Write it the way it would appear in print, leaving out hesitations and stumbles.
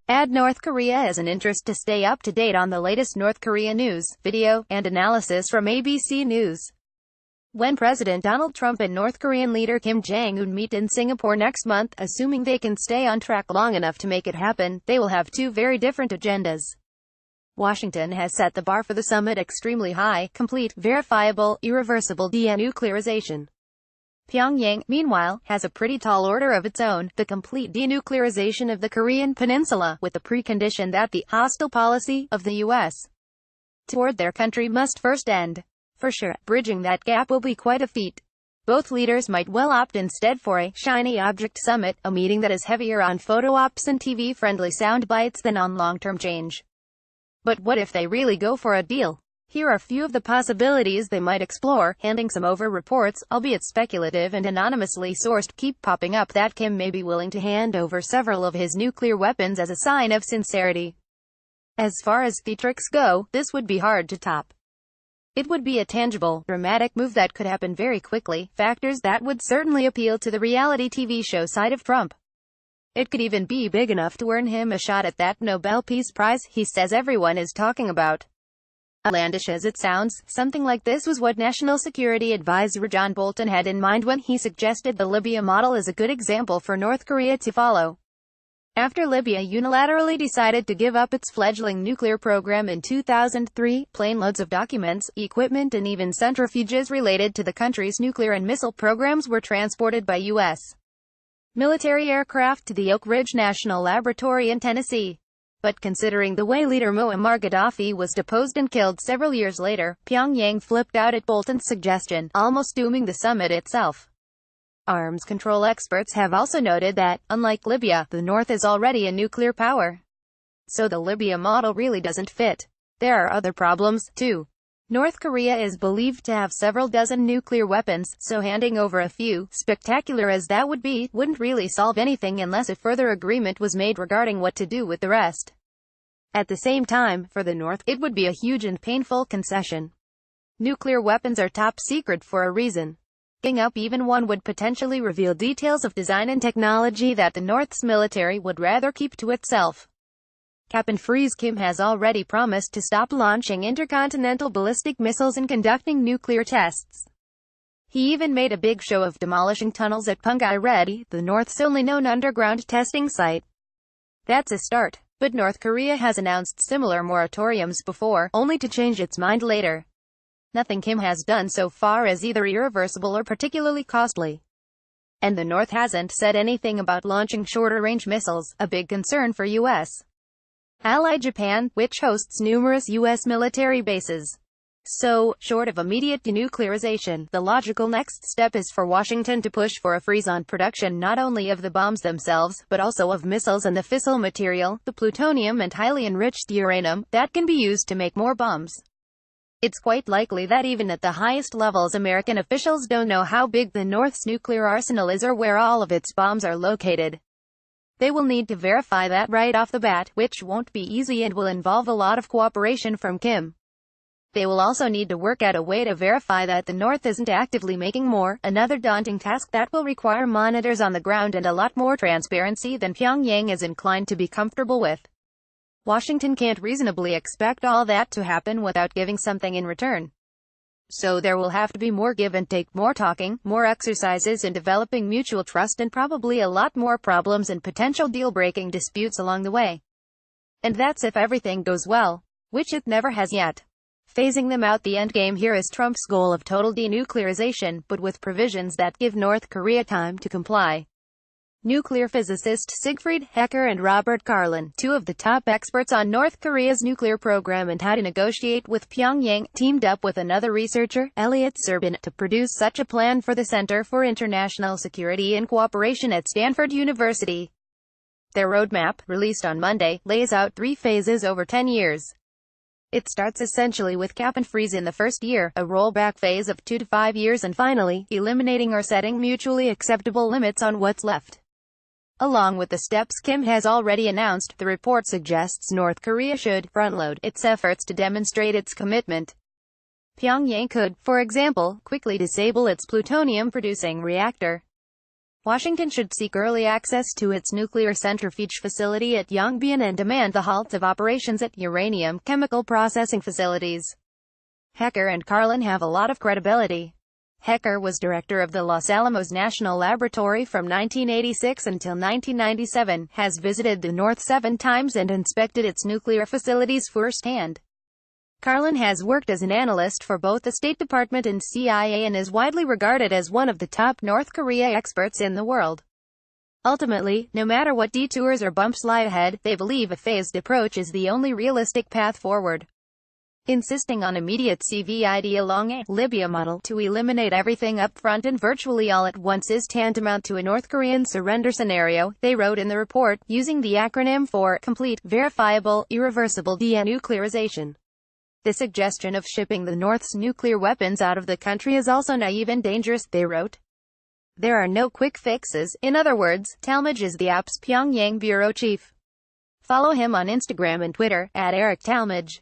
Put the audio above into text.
Add North Korea as an interest to stay up to date on the latest North Korea news, video, and analysis from ABC News. When President Donald Trump and North Korean leader Kim Jong Un meet in Singapore next month, assuming they can stay on track long enough to make it happen, they will have two very different agendas. Washington has set the bar for the summit extremely high: complete, verifiable, irreversible denuclearization. Pyongyang, meanwhile, has a pretty tall order of its own: the complete denuclearization of the Korean peninsula, with the precondition that the hostile policy of the U.S. toward their country must first end. For sure, bridging that gap will be quite a feat. Both leaders might well opt instead for a shiny object summit, a meeting that is heavier on photo ops and TV-friendly sound bites than on long-term change. But what if they really go for a deal? Here are a few of the possibilities they might explore, handing some over. Reports, albeit speculative and anonymously sourced, keep popping up that Kim may be willing to hand over several of his nuclear weapons as a sign of sincerity. As far as theatrics go, this would be hard to top. It would be a tangible, dramatic move that could happen very quickly, factors that would certainly appeal to the reality TV show side of Trump. It could even be big enough to earn him a shot at that Nobel Peace Prize he says everyone is talking about. Outlandish as it sounds, something like this was what National Security Advisor John Bolton had in mind when he suggested the Libya model as a good example for North Korea to follow. After Libya unilaterally decided to give up its fledgling nuclear program in 2003, planeloads of documents, equipment and even centrifuges related to the country's nuclear and missile programs were transported by U.S. military aircraft to the Oak Ridge National Laboratory in Tennessee. But considering the way leader Muammar Gaddafi was deposed and killed several years later, Pyongyang flipped out at Bolton's suggestion, almost dooming the summit itself. Arms control experts have also noted that, unlike Libya, the North is already a nuclear power. So the Libya model really doesn't fit. There are other problems, too. North Korea is believed to have several dozen nuclear weapons, so handing over a few, spectacular as that would be, wouldn't really solve anything unless a further agreement was made regarding what to do with the rest. At the same time, for the North, it would be a huge and painful concession. Nuclear weapons are top secret for a reason. Giving up even one would potentially reveal details of design and technology that the North's military would rather keep to itself. Cap and freeze. Kim has already promised to stop launching intercontinental ballistic missiles and conducting nuclear tests. He even made a big show of demolishing tunnels at Punggye Ready, the North's only known underground testing site. That's a start, but North Korea has announced similar moratoriums before, only to change its mind later. Nothing Kim has done so far is either irreversible or particularly costly. And the North hasn't said anything about launching shorter-range missiles, a big concern for U.S. ally Japan, which hosts numerous U.S. military bases. So, short of immediate denuclearization, the logical next step is for Washington to push for a freeze on production not only of the bombs themselves, but also of missiles and the fissile material, the plutonium and highly enriched uranium, that can be used to make more bombs. It's quite likely that even at the highest levels American officials don't know how big the North's nuclear arsenal is or where all of its bombs are located. They will need to verify that right off the bat, which won't be easy and will involve a lot of cooperation from Kim. They will also need to work out a way to verify that the North isn't actively making more, another daunting task that will require monitors on the ground and a lot more transparency than Pyongyang is inclined to be comfortable with. Washington can't reasonably expect all that to happen without giving something in return. So there will have to be more give and take, more talking, more exercises in developing mutual trust, and probably a lot more problems and potential deal-breaking disputes along the way. And that's if everything goes well, which it never has yet. Phasing them out. The endgame here is Trump's goal of total denuclearization, but with provisions that give North Korea time to comply. Nuclear physicist Siegfried Hecker and Robert Carlin, two of the top experts on North Korea's nuclear program and how to negotiate with Pyongyang, teamed up with another researcher, Elliot Serbin, to produce such a plan for the Center for International Security and Cooperation at Stanford University. Their roadmap, released on Monday, lays out 3 phases over 10 years. It starts essentially with cap and freeze in the first year, a rollback phase of 2 to 5 years, and finally, eliminating or setting mutually acceptable limits on what's left. Along with the steps Kim has already announced, the report suggests North Korea should front-load its efforts to demonstrate its commitment. Pyongyang could, for example, quickly disable its plutonium-producing reactor. Washington should seek early access to its nuclear centrifuge facility at Yongbyon and demand the halt of operations at uranium chemical processing facilities. Hecker and Carlin have a lot of credibility. Hecker was director of the Los Alamos National Laboratory from 1986 until 1997, has visited the North 7 times and inspected its nuclear facilities firsthand. Carlin has worked as an analyst for both the State Department and CIA and is widely regarded as one of the top North Korea experts in the world. Ultimately, no matter what detours or bumps lie ahead, they believe a phased approach is the only realistic path forward. Insisting on immediate CVID along a Libya model to eliminate everything up front and virtually all at once is tantamount to a North Korean surrender scenario, they wrote in the report, using the acronym for Complete, Verifiable, Irreversible Denuclearization. The suggestion of shipping the North's nuclear weapons out of the country is also naive and dangerous, they wrote. There are no quick fixes. In other words, Talmadge is the app's Pyongyang bureau chief. Follow him on Instagram and Twitter, @EricTalmadge.